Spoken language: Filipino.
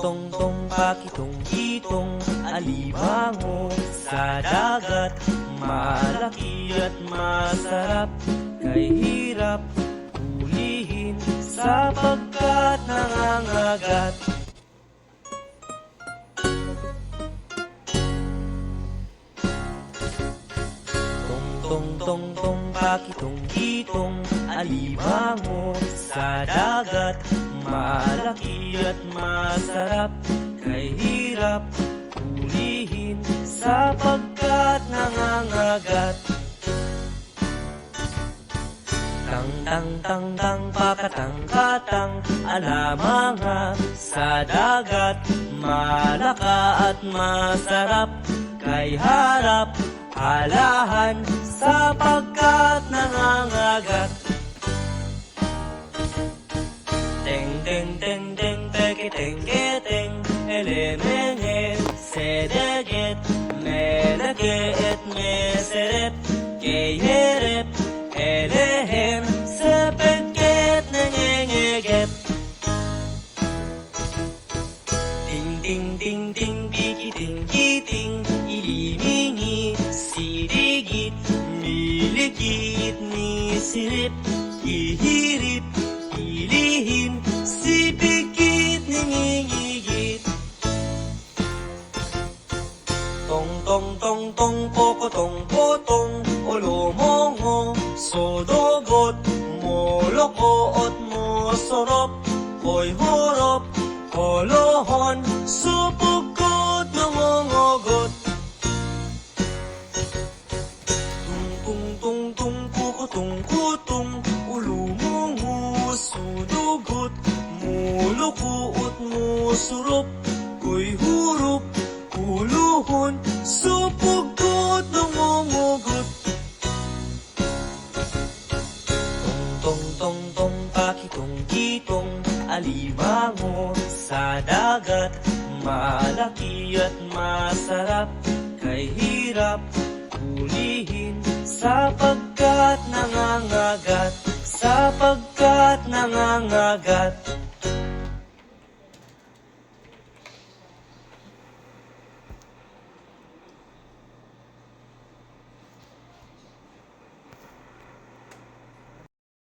tong pakitong-kitong alimango sa dagat. Malaki at masarap, kay hirap hulihin sapagkat nangangagat. Tong pakitong-kitong alimango sa dagat. Malaki at masarap, kay hirap hulihin sapagkat nangangagat. Tang pakatang-katang alamanga sa dagat. Malaka at masarap, kay harap halahan sapagkat nangangagat. Teng peketeng keteng elemenge sedeget meleget meseret keyerep elehem sepeket nengengeget. Ting pikiting ilimingi sidigit milikit nisirip ihirip ilihim sipikit ningingigit. Tong potong olomongo sodogot molokoot mosorop koy horop kolohon supukot nangongogot. Kutung ulumungo sudugot mulukuot musurup koy hurup uluhon supukot nangongogot. Tong pakitong-kitong alimango sa dagat. Malaki at masarap, kay hirap hulihin sapagkat nangangagat.